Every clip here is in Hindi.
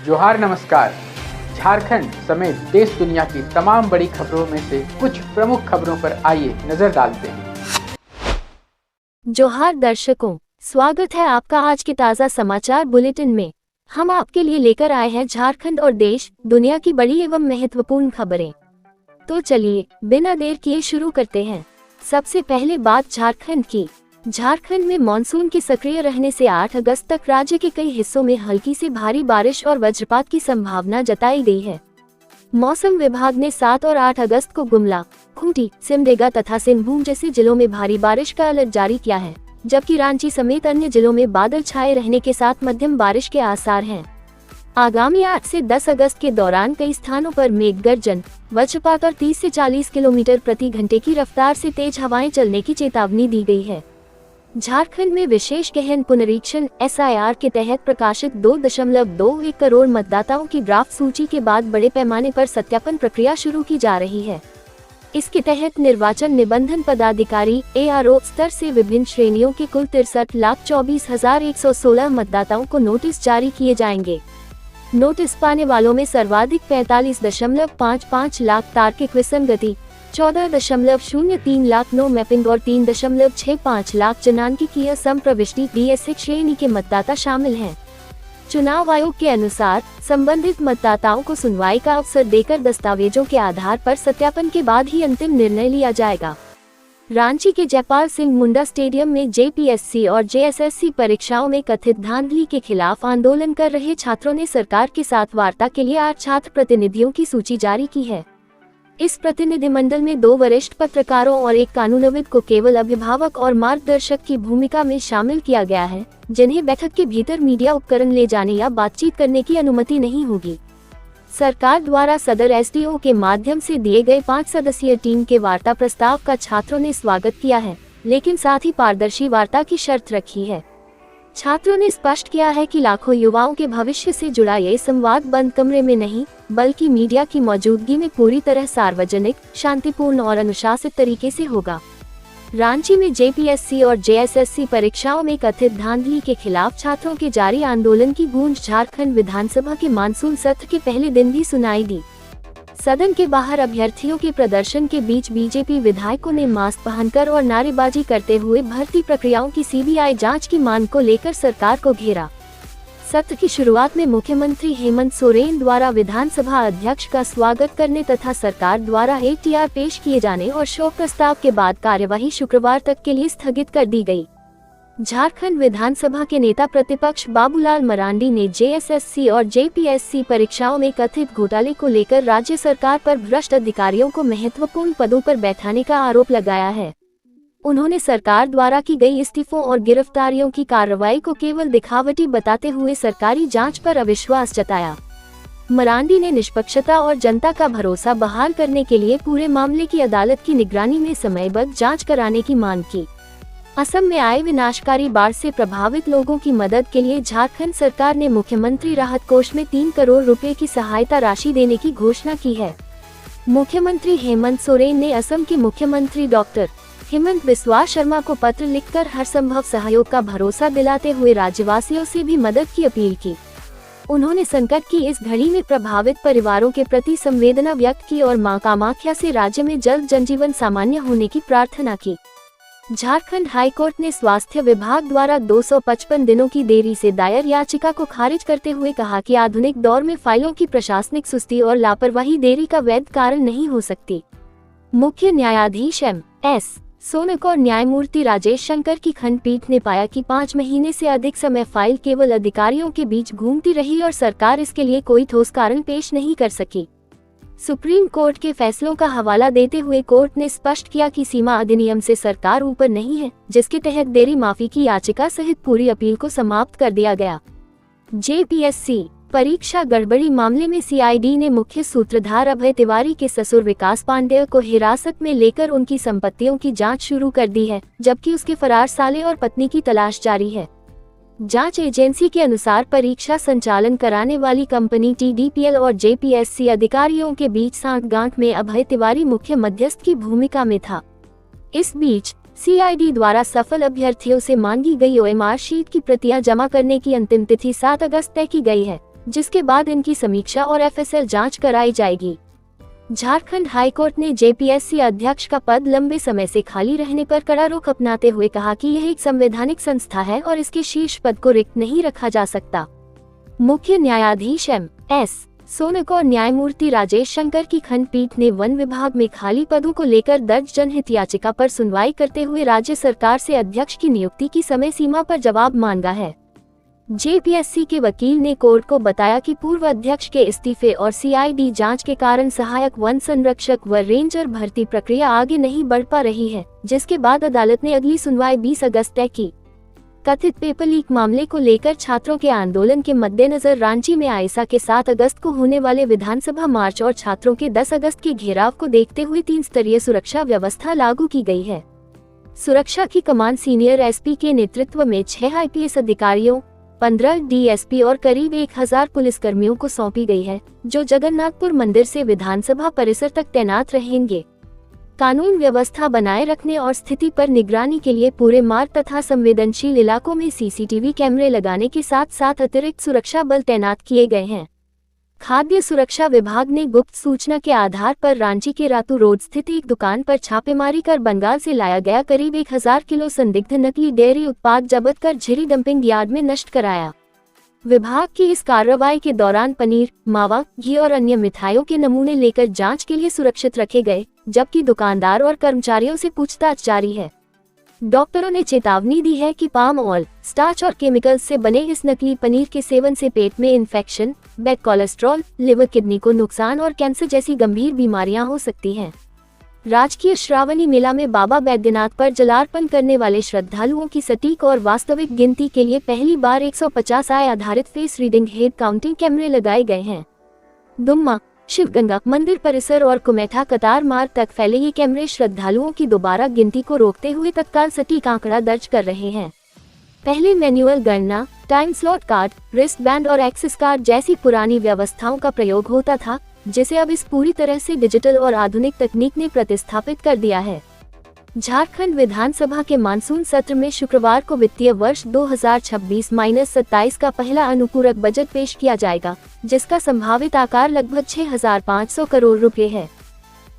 जोहार नमस्कार। झारखंड समेत देश दुनिया की तमाम बड़ी खबरों में से कुछ प्रमुख खबरों पर आइए नजर डालते हैं। जोहार दर्शकों, स्वागत है आपका आज के ताज़ा समाचार बुलेटिन में। हम आपके लिए लेकर आए हैं झारखंड और देश दुनिया की बड़ी एवं महत्वपूर्ण खबरें। तो चलिए बिना देर किए शुरू करते हैं। सबसे पहले बात झारखंड की। झारखंड में मानसून के सक्रिय रहने से 8 अगस्त तक राज्य के कई हिस्सों में हल्की से भारी बारिश और वज्रपात की संभावना जताई गई है। मौसम विभाग ने 7 और 8 अगस्त को गुमला, खूंटी, सिमडेगा तथा सिंहभूम जैसे जिलों में भारी बारिश का अलर्ट जारी किया है, जबकि रांची समेत अन्य जिलों में बादल छाए रहने के साथ मध्यम बारिश के आसार हैं। आगामी 8 से 10 अगस्त के दौरान कई स्थानों पर मेघ गर्जन, वज्रपात और 30 से 40 किलोमीटर प्रति घंटे की रफ्तार से तेज हवाएं चलने की चेतावनी दी गई है। झारखंड में विशेष गहन पुनरीक्षण SIR के तहत प्रकाशित 2.21 करोड़ मतदाताओं की ड्राफ्ट सूची के बाद बड़े पैमाने पर सत्यापन प्रक्रिया शुरू की जा रही है। इसके तहत निर्वाचन निबंधन पदाधिकारी ARO स्तर से विभिन्न श्रेणियों के कुल 63,24,116 मतदाताओं को नोटिस जारी किए जाएंगे। नोटिस पाने वालों में सर्वाधिक 45.55 लाख तार्किक विसंगति, 14.03 लाख नो मैपिंग और 3.65 लाख जनांकीय संप्रविष्टि DSC श्रेणी के मतदाता शामिल हैं। चुनाव आयोग के अनुसार संबंधित मतदाताओं को सुनवाई का अवसर देकर दस्तावेजों के आधार पर सत्यापन के बाद ही अंतिम निर्णय लिया जाएगा। रांची के जयपाल सिंह मुंडा स्टेडियम में JPSC और JSSC परीक्षाओं में कथित धांधली के खिलाफ आंदोलन कर रहे छात्रों ने सरकार के साथ वार्ता के लिए 8 छात्र प्रतिनिधियों की सूची जारी की है। इस प्रतिनिधिमंडल में 2 वरिष्ठ पत्रकारों और 1 कानूनविद को केवल अभिभावक और मार्गदर्शक की भूमिका में शामिल किया गया है, जिन्हें बैठक के भीतर मीडिया उपकरण ले जाने या बातचीत करने की अनुमति नहीं होगी। सरकार द्वारा सदर SDO के माध्यम से दिए गए 5 सदस्यीय टीम के वार्ता प्रस्ताव का छात्रों ने स्वागत किया है, लेकिन साथ ही पारदर्शी वार्ता की शर्त रखी है। छात्रों ने स्पष्ट किया है कि लाखों युवाओं के भविष्य से जुड़ा ये संवाद बंद कमरे में नहीं, बल्कि मीडिया की मौजूदगी में पूरी तरह सार्वजनिक, शांतिपूर्ण और अनुशासित तरीके से होगा। रांची में JPSC और JSSC परीक्षाओं में कथित धांधली के खिलाफ छात्रों के जारी आंदोलन की गूंज झारखंड विधानसभा के मानसून सत्र के पहले दिन भी सुनाई दी। सदन के बाहर अभ्यर्थियों के प्रदर्शन के बीच BJP विधायकों ने मास्क पहनकर और नारेबाजी करते हुए भर्ती प्रक्रियाओं की CBI जांच की मांग को लेकर सरकार को घेरा। सत्र की शुरुआत में मुख्यमंत्री हेमंत सोरेन द्वारा विधानसभा अध्यक्ष का स्वागत करने तथा सरकार द्वारा ATR पेश किए जाने और शोक प्रस्ताव के बाद कार्यवाही शुक्रवार तक के लिए स्थगित कर दी गई। झारखंड विधानसभा के नेता प्रतिपक्ष बाबूलाल मरांडी ने JSSC और JPSC परीक्षाओं में कथित घोटाले को लेकर राज्य सरकार पर भ्रष्ट अधिकारियों को महत्वपूर्ण पदों पर बैठाने का आरोप लगाया है। उन्होंने सरकार द्वारा की गई इस्तीफों और गिरफ्तारियों की कार्रवाई को केवल दिखावटी बताते हुए सरकारी जांच पर अविश्वास जताया। मरांडी ने निष्पक्षता और जनता का भरोसा बहाल करने के लिए पूरे मामले की अदालत की निगरानी में समयबद्ध जांच कराने की मांग की। असम में आए विनाशकारी बाढ़ से प्रभावित लोगों की मदद के लिए झारखंड सरकार ने मुख्यमंत्री राहत कोष में 3 करोड़ रुपए की सहायता राशि देने की घोषणा की है। मुख्यमंत्री हेमंत सोरेन ने असम के मुख्यमंत्री डॉक्टर हेमंत बिस्वा शर्मा को पत्र लिखकर हर संभव सहयोग का भरोसा दिलाते हुए राज्यवासियों से भी मदद की अपील की। उन्होंने संकट की इस घड़ी में प्रभावित परिवारों के प्रति संवेदना व्यक्त की और मां कामाख्या से राज्य में जल्द जनजीवन सामान्य होने की प्रार्थना की। झारखंड हाईकोर्ट ने स्वास्थ्य विभाग द्वारा 255 दिनों की देरी से दायर याचिका को खारिज करते हुए कहा कि आधुनिक दौर में फाइलों की प्रशासनिक सुस्ती और लापरवाही देरी का वैध कारण नहीं हो सकती। मुख्य न्यायाधीश M.S. सोनक और न्यायमूर्ति राजेश शंकर की खंडपीठ ने पाया कि 5 महीने से अधिक समय फाइल केवल अधिकारियों के बीच घूमती रही और सरकार इसके लिए कोई ठोस कारण पेश नहीं कर सकी। सुप्रीम कोर्ट के फैसलों का हवाला देते हुए कोर्ट ने स्पष्ट किया कि सीमा अधिनियम से सरकार ऊपर नहीं है, जिसके तहत देरी माफी की याचिका सहित पूरी अपील को समाप्त कर दिया गया। JPSC परीक्षा गड़बड़ी मामले में CID ने मुख्य सूत्रधार अभय तिवारी के ससुर विकास पांडेय को हिरासत में लेकर उनकी संपत्तियों की जांच शुरू कर दी है, जबकि उसके फरार साले और पत्नी की तलाश जारी है। जांच एजेंसी के अनुसार परीक्षा संचालन कराने वाली कंपनी TDPL और JPSC अधिकारियों के बीच सांठगांठ में अभय तिवारी मुख्य मध्यस्थ की भूमिका में था। इस बीच CID द्वारा सफल अभ्यर्थियों से मांगी गई OMR शीट की प्रतियां जमा करने की अंतिम तिथि 7 अगस्त तय की गई है, जिसके बाद इनकी समीक्षा और FSL जांच कराई जाएगी। झारखंड हाईकोर्ट ने JPSC अध्यक्ष का पद लंबे समय से खाली रहने पर कड़ा रुख अपनाते हुए कहा कि यह एक संवैधानिक संस्था है और इसके शीर्ष पद को रिक्त नहीं रखा जा सकता। मुख्य न्यायाधीश M.S. सोनक और न्यायमूर्ति राजेश शंकर की खंडपीठ ने वन विभाग में खाली पदों को लेकर दर्ज जनहित याचिका पर सुनवाई करते हुए राज्य सरकार से अध्यक्ष की नियुक्ति की समय सीमा पर जवाब मांगा है। JPSC के वकील ने कोर्ट को बताया कि पूर्व अध्यक्ष के इस्तीफे और CID जांच के कारण सहायक वन संरक्षक व रेंजर भर्ती प्रक्रिया आगे नहीं बढ़ पा रही है, जिसके बाद अदालत ने अगली सुनवाई 20 अगस्त तय की। कथित पेपर लीक मामले को लेकर छात्रों के आंदोलन के मद्देनजर रांची में आईसा के 7 अगस्त को होने वाले विधानसभा मार्च और छात्रों के 10 अगस्त के घेराव को देखते हुए 3 स्तरीय सुरक्षा व्यवस्था लागू की गई है। सुरक्षा की कमान सीनियर SP के नेतृत्व में 6 IPS अधिकारियों, 15 DSP और करीब 1000 पुलिसकर्मियों को सौंपी गई है, जो जगन्नाथपुर मंदिर से विधानसभा परिसर तक तैनात रहेंगे। कानून व्यवस्था बनाए रखने और स्थिति पर निगरानी के लिए पूरे मार्ग तथा संवेदनशील इलाकों में CCTV कैमरे लगाने के साथ साथ अतिरिक्त सुरक्षा बल तैनात किए गए हैं। खाद्य सुरक्षा विभाग ने गुप्त सूचना के आधार पर रांची के रातू रोड स्थित एक दुकान पर छापेमारी कर बंगाल से लाया गया करीब 1000 किलो संदिग्ध नकली डेयरी उत्पाद जब्त कर झिरी डंपिंग यार्ड में नष्ट कराया। विभाग की इस कार्रवाई के दौरान पनीर, मावा, घी और अन्य मिठाइयों के नमूने लेकर जांच के लिए सुरक्षित रखे गए, जबकि दुकानदार और कर्मचारियों से पूछताछ जारी है। डॉक्टरों ने चेतावनी दी है कि पाम ऑयल, स्टार्च और केमिकल्स से बने इस नकली पनीर के सेवन से पेट में infection, bad cholesterol, liver, kidney को नुकसान और कैंसर जैसी गंभीर बीमारियां हो सकती हैं। राजकीय श्रावणी मेला में बाबा बैद्यनाथ पर जलार्पण करने वाले श्रद्धालुओं की सटीक और वास्तविक गिनती के लिए पहली बार 150 आय आधारित फेस रीडिंग हेड काउंटिंग कैमरे लगाए गए हैं। दुम्मा, शिवगंगा मंदिर परिसर और कुमेठा कतार मार्ग तक फैले ये कैमरे श्रद्धालुओं की दोबारा गिनती को रोकते हुए तत्काल सटीक आंकड़ा दर्ज कर रहे हैं। पहले मैनुअल गणना, time slot card, wrist band और एक्सेस कार्ड जैसी पुरानी व्यवस्थाओं का प्रयोग होता था, जिसे अब इस पूरी तरह से डिजिटल और आधुनिक तकनीक ने प्रतिस्थापित कर दिया है। झारखंड विधानसभा के मानसून सत्र में शुक्रवार को वित्तीय वर्ष 2026-27 का पहला अनुपूरक बजट पेश किया जाएगा, जिसका संभावित आकार लगभग 6500 करोड़ रुपए है।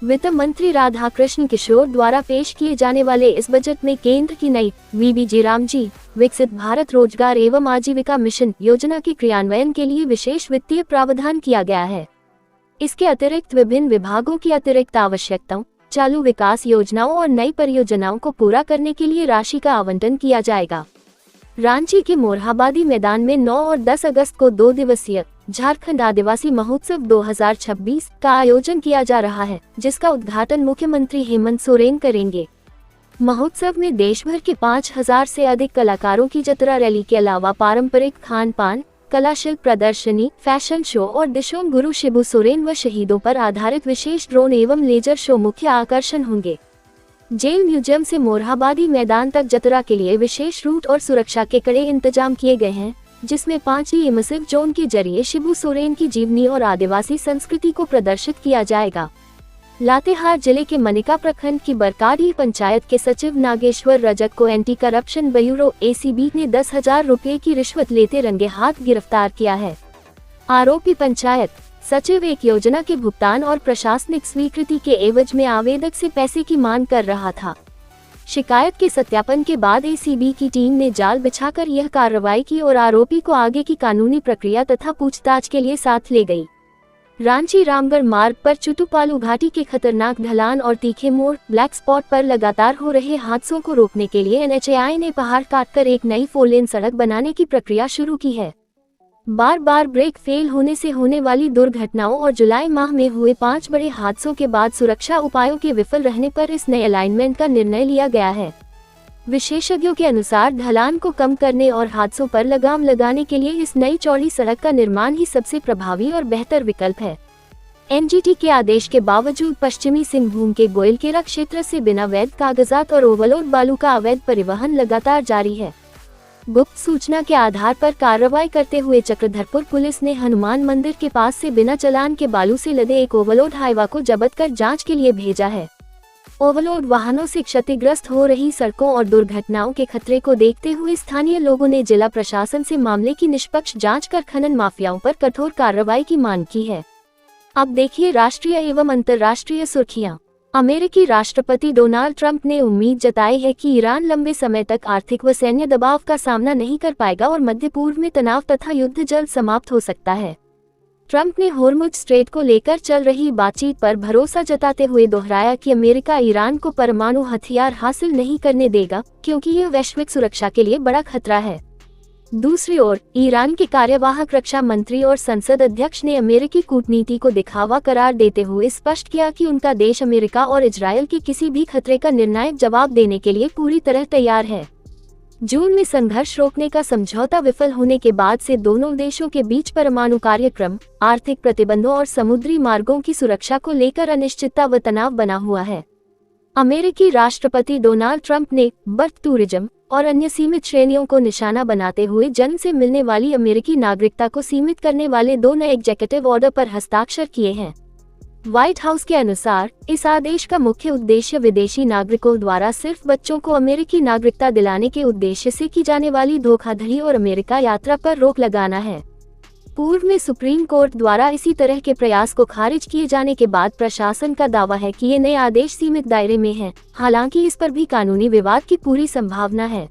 वित्त मंत्री राधाकृष्ण किशोर द्वारा पेश किए जाने वाले इस बजट में केंद्र की नई VBG रामजी विकसित भारत रोजगार एवं आजीविका मिशन योजना के क्रियान्वयन के लिए विशेष वित्तीय प्रावधान किया गया है। इसके अतिरिक्त विभिन्न विभागों की अतिरिक्त आवश्यकताओं, चालू विकास योजनाओं और नई परियोजनाओं को पूरा करने के लिए राशि का आवंटन किया जाएगा। रांची के मोरहाबादी मैदान में 9 और 10 अगस्त को 2 दिवसीय झारखंड आदिवासी महोत्सव 2026 का आयोजन किया जा रहा है, जिसका उद्घाटन मुख्यमंत्री हेमंत सोरेन करेंगे। महोत्सव में देश भर के 5000 से अधिक कलाकारों की जतरा रैली के अलावा पारंपरिक खान पान, कला शिल्प प्रदर्शनी, फैशन शो और दिशोम गुरु शिबू सोरेन व शहीदों पर आधारित विशेष ड्रोन एवं लेजर शो मुख्य आकर्षण होंगे। जेल म्यूजियम से मोरहाबादी मैदान तक जतरा के लिए विशेष रूट और सुरक्षा के कड़े इंतजाम किए गए हैं, जिसमें 5 इमर्सिव जोन के जरिए शिबू सोरेन की जीवनी और आदिवासी संस्कृति को प्रदर्शित किया जाएगा। लातेहार जिले के मनिका प्रखंड की बरकाडी पंचायत के सचिव नागेश्वर रजक को एंटी करप्शन ब्यूरो ACB ने 10,000 रुपए की रिश्वत लेते रंगे हाथ गिरफ्तार किया है। आरोपी पंचायत सचिव एक योजना के भुगतान और प्रशासनिक स्वीकृति के एवज में आवेदक से पैसे की मांग कर रहा था। शिकायत के सत्यापन के बाद ACB की टीम ने जाल बिछाकर यह कार्रवाई की और आरोपी को आगे की कानूनी प्रक्रिया तथा पूछताछ के लिए साथ ले गई। रांची रामगढ़ मार्ग पर चुटुपालू घाटी के खतरनाक ढलान और तीखे मोड़, ब्लैक स्पॉट पर लगातार हो रहे हादसों को रोकने के लिए NHAI ने पहाड़ काटकर एक नई 4 लेन सड़क बनाने की प्रक्रिया शुरू की है। बार बार ब्रेक फेल होने से होने वाली दुर्घटनाओं और जुलाई माह में हुए 5 बड़े हादसों के बाद सुरक्षा उपायों के विफल रहने पर इस नए अलाइनमेंट का निर्णय लिया गया है। विशेषज्ञों के अनुसार ढलान को कम करने और हादसों पर लगाम लगाने के लिए इस नई चौड़ी सड़क का निर्माण ही सबसे प्रभावी और बेहतर विकल्प है। NGT के आदेश के बावजूद पश्चिमी सिंहभूम के गोयलकेरा क्षेत्र से बिना वैध कागजात और ओवरलोड बालू का अवैध परिवहन लगातार जारी है। गुप्त सूचना के आधार पर कार्रवाई करते हुए चक्रधरपुर पुलिस ने हनुमान मंदिर के पास से बिना चालान के बालू से लदे एक ओवरलोड हाईवा को जब्त कर जांच के लिए भेजा है। ओवरलोड वाहनों से क्षतिग्रस्त हो रही सड़कों और दुर्घटनाओं के खतरे को देखते हुए स्थानीय लोगों ने जिला प्रशासन से मामले की निष्पक्ष जांच कर खनन माफियाओं पर कठोर कार्रवाई की मांग की है। अब देखिए राष्ट्रीय एवं अंतर्राष्ट्रीय सुर्खियां। अमेरिकी राष्ट्रपति डोनाल्ड ट्रंप ने उम्मीद जताई है कि ईरान लंबे समय तक आर्थिक व सैन्य दबाव का सामना नहीं कर पाएगा और मध्य पूर्व में तनाव तथा युद्ध जल्द समाप्त हो सकता है। ट्रंप ने होर्मुज स्ट्रेट को लेकर चल रही बातचीत पर भरोसा जताते हुए दोहराया कि अमेरिका ईरान को परमाणु हथियार हासिल नहीं करने देगा, क्योंकि यह वैश्विक सुरक्षा के लिए बड़ा खतरा है। दूसरी ओर ईरान के कार्यवाहक रक्षा मंत्री और संसद अध्यक्ष ने अमेरिकी कूटनीति को दिखावा करार देते हुए स्पष्ट किया कि उनका देश अमेरिका और इजरायल के किसी भी खतरे का निर्णायक जवाब देने के लिए पूरी तरह तैयार है। जून में संघर्ष रोकने का समझौता विफल होने के बाद से दोनों देशों के बीच परमाणु कार्यक्रम, आर्थिक प्रतिबंधों और समुद्री मार्गों की सुरक्षा को लेकर अनिश्चितता व तनाव बना हुआ है। अमेरिकी राष्ट्रपति डोनाल्ड ट्रंप ने बर्थ टूरिज्म और अन्य सीमित श्रेणियों को निशाना बनाते हुए जन्म से मिलने वाली अमेरिकी नागरिकता को सीमित करने वाले 2 नए एग्जीक्यूटिव ऑर्डर पर हस्ताक्षर किए हैं। व्हाइट हाउस के अनुसार इस आदेश का मुख्य उद्देश्य विदेशी नागरिकों द्वारा सिर्फ बच्चों को अमेरिकी नागरिकता दिलाने के उद्देश्य से की जाने वाली धोखाधड़ी और अमेरिका यात्रा पर रोक लगाना है। पूर्व में सुप्रीम कोर्ट द्वारा इसी तरह के प्रयास को खारिज किए जाने के बाद प्रशासन का दावा है कि ये नए आदेश सीमित दायरे में हैं, हालांकि इस पर भी कानूनी विवाद की पूरी संभावना है।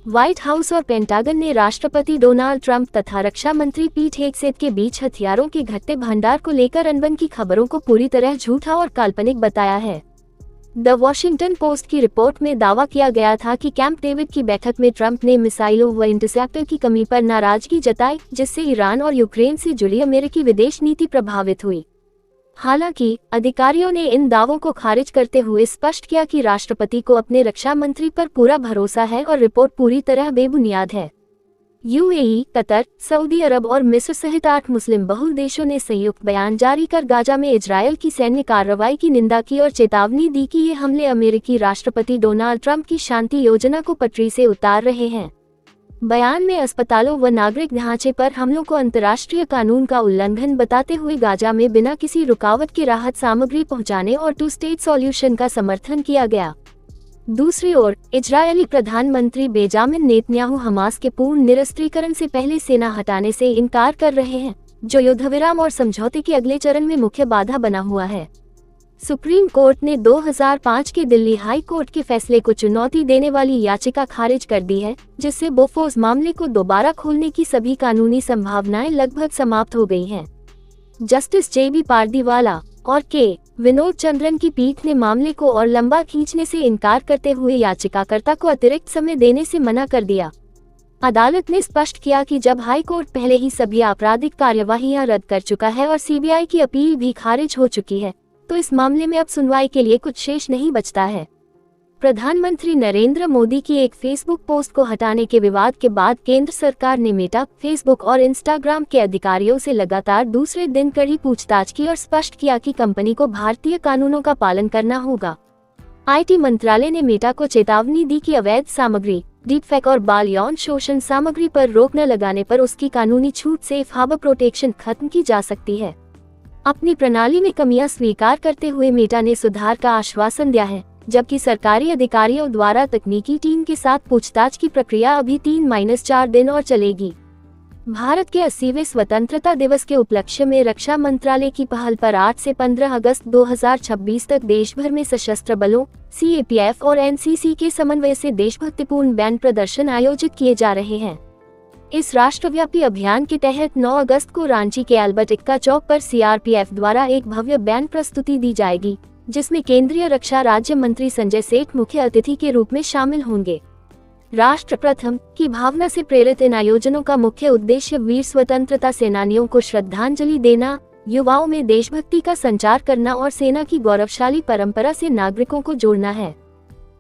व्हाइट हाउस और पेंटागन ने राष्ट्रपति डोनाल्ड ट्रंप तथा रक्षा मंत्री पीट हेगसेथ के बीच हथियारों के घटते भंडार को लेकर अनबन की खबरों को पूरी तरह झूठा और काल्पनिक बताया है। द वॉशिंगटन पोस्ट की रिपोर्ट में दावा किया गया था कि कैंप डेविड की बैठक में ट्रंप ने मिसाइलों व इंटरसेप्टर की कमी पर नाराजगी जताई, जिससे ईरान और यूक्रेन से जुड़ी अमेरिकी विदेश नीति प्रभावित हुई। हालांकि अधिकारियों ने इन दावों को खारिज करते हुए स्पष्ट किया कि राष्ट्रपति को अपने रक्षा मंत्री पर पूरा भरोसा है और रिपोर्ट पूरी तरह बेबुनियाद है। यूएई, कतर, सऊदी अरब और मिस्र सहित 8 मुस्लिम बहुल देशों ने संयुक्त बयान जारी कर गाजा में इजरायल की सैन्य कार्रवाई की निंदा की और चेतावनी दी कि ये हमले अमेरिकी राष्ट्रपति डोनाल्ड ट्रंप की शांति योजना को पटरी से उतार रहे हैं। बयान में अस्पतालों व नागरिक ढांचे पर हमलों को अंतर्राष्ट्रीय कानून का उल्लंघन बताते हुए गाजा में बिना किसी रुकावट के राहत सामग्री पहुंचाने और 2 स्टेट सॉल्यूशन का समर्थन किया गया। दूसरी ओर इजरायली प्रधानमंत्री बेंजामिन नेतन्याहू हमास के पूर्ण निरस्त्रीकरण से पहले सेना हटाने से इनकार कर रहे हैं, जो युद्धविराम और समझौते के अगले चरण में मुख्य बाधा बना हुआ है। सुप्रीम कोर्ट ने 2005 के दिल्ली हाई कोर्ट के फैसले को चुनौती देने वाली याचिका खारिज कर दी है, जिससे बोफोर्स मामले को दोबारा खोलने की सभी कानूनी संभावनाएं लगभग समाप्त हो गई हैं। जस्टिस जेबी पारदीवाला और के विनोद चंद्रन की पीठ ने मामले को और लंबा खींचने से इनकार करते हुए याचिकाकर्ता को अतिरिक्त समय देने से मना कर दिया। अदालत ने स्पष्ट किया कि जब हाई कोर्ट पहले ही सभी आपराधिक कार्यवाहियां रद्द कर चुका है और सीबीआई की अपील भी खारिज हो चुकी है, तो इस मामले में अब सुनवाई के लिए कुछ शेष नहीं बचता है। प्रधानमंत्री नरेंद्र मोदी की एक फेसबुक पोस्ट को हटाने के विवाद के बाद केंद्र सरकार ने मेटा, फेसबुक और इंस्टाग्राम के अधिकारियों से लगातार दूसरे दिन कड़ी पूछताछ की और स्पष्ट किया कि कंपनी को भारतीय कानूनों का पालन करना होगा। आईटी मंत्रालय ने मेटा को चेतावनी दी कि अवैध सामग्री, डीपफेक और बाल यौन शोषण सामग्री पर रोक न लगाने पर उसकी कानूनी छूट सेफ हार्बर प्रोटेक्शन खत्म की जा सकती है। अपनी प्रणाली में कमियां स्वीकार करते हुए मेटा ने सुधार का आश्वासन दिया है, जबकि सरकारी अधिकारियों द्वारा तकनीकी टीम के साथ पूछताछ की प्रक्रिया अभी 3-4 दिन और चलेगी। भारत के 80वें स्वतंत्रता दिवस के उपलक्ष्य में रक्षा मंत्रालय की पहल पर 8 से 15 अगस्त 2026 तक देश भर में सशस्त्र बलों, सीएपीएफ और एनसीसी के समन्वय से देशभक्तिपूर्ण बैंड प्रदर्शन आयोजित किए जा रहे हैं। इस राष्ट्रव्यापी अभियान के तहत 9 अगस्त को रांची के अल्बर्ट एक्का चौक पर सीआरपीएफ द्वारा एक भव्य बैंड प्रस्तुति दी जाएगी, जिसमें केंद्रीय रक्षा राज्य मंत्री संजय सेठ मुख्य अतिथि के रूप में शामिल होंगे। राष्ट्र प्रथम की भावना से प्रेरित इन आयोजनों का मुख्य उद्देश्य वीर स्वतंत्रता सेनानियों को श्रद्धांजलि देना, युवाओं में देशभक्ति का संचार करना और सेना की गौरवशाली परंपरा से नागरिकों को जोड़ना है।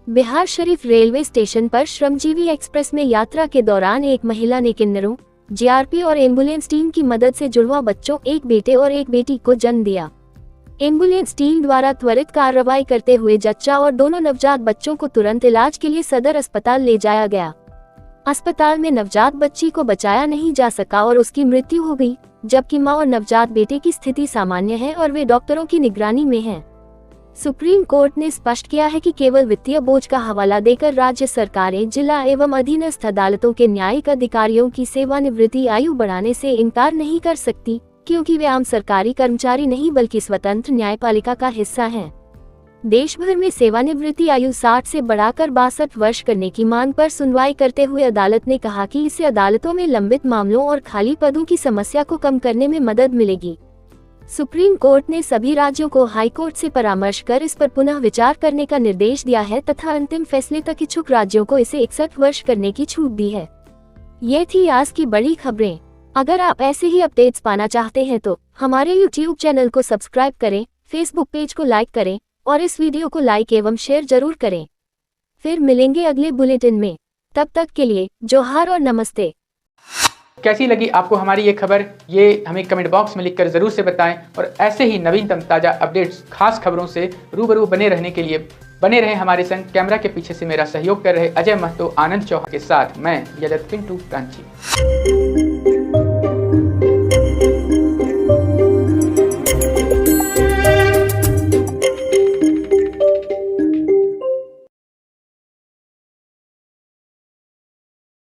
बिहार शरीफ रेलवे स्टेशन पर श्रमजीवी एक्सप्रेस में यात्रा के दौरान एक महिला ने किन्नरों, जीआरपी और एम्बुलेंस टीम की मदद से जुड़वा बच्चों, एक बेटे और एक बेटी को जन्म दिया। एम्बुलेंस टीम द्वारा त्वरित कार्रवाई करते हुए जच्चा और दोनों नवजात बच्चों को तुरंत इलाज के लिए सदर अस्पताल ले जाया गया। अस्पताल में नवजात बच्ची को बचाया नहीं जा सका और उसकी मृत्यु हो गई, जबकि मां और नवजात बेटे की स्थिति सामान्य है और वे डॉक्टरों की निगरानी में हैं। सुप्रीम कोर्ट ने स्पष्ट किया है कि केवल वित्तीय बोझ का हवाला देकर राज्य सरकारें जिला एवं अधीनस्थ अदालतों के न्यायिक अधिकारियों की सेवानिवृत्ति आयु बढ़ाने से इनकार नहीं कर सकती, क्योंकि वे आम सरकारी कर्मचारी नहीं बल्कि स्वतंत्र न्यायपालिका का हिस्सा हैं। देश भर में सेवानिवृत्ति आयु 60 से बढ़ाकर 62 वर्ष करने की मांग पर सुनवाई करते हुए अदालत ने कहा कि इससे अदालतों में लंबित मामलों और खाली पदों की समस्या को कम करने में मदद मिलेगी। सुप्रीम कोर्ट ने सभी राज्यों को हाई कोर्ट से परामर्श कर इस पर पुनः विचार करने का निर्देश दिया है तथा अंतिम फैसले तक इच्छुक राज्यों को इसे 61 वर्ष करने की छूट दी है। ये थी आज की बड़ी खबरें। अगर आप ऐसे ही अपडेट्स पाना चाहते हैं तो हमारे YouTube चैनल को सब्सक्राइब करें, Facebook पेज को लाइक करें और इस वीडियो को लाइक एवं शेयर जरूर करें। फिर मिलेंगे अगले बुलेटिन में। तब तक के लिए जोहार और नमस्ते। कैसी लगी आपको हमारी ये खबर, ये हमें कमेंट बॉक्स में लिखकर जरूर से बताएं और ऐसे ही नवीनतम ताज़ा अपडेट्स, खास खबरों से रूबरू बने रहने के लिए बने रहें हमारे संग। कैमरा के पीछे से मेरा सहयोग कर रहे अजय महतो, आनंद चौहान के साथ मैं यजत पिंटू कांची।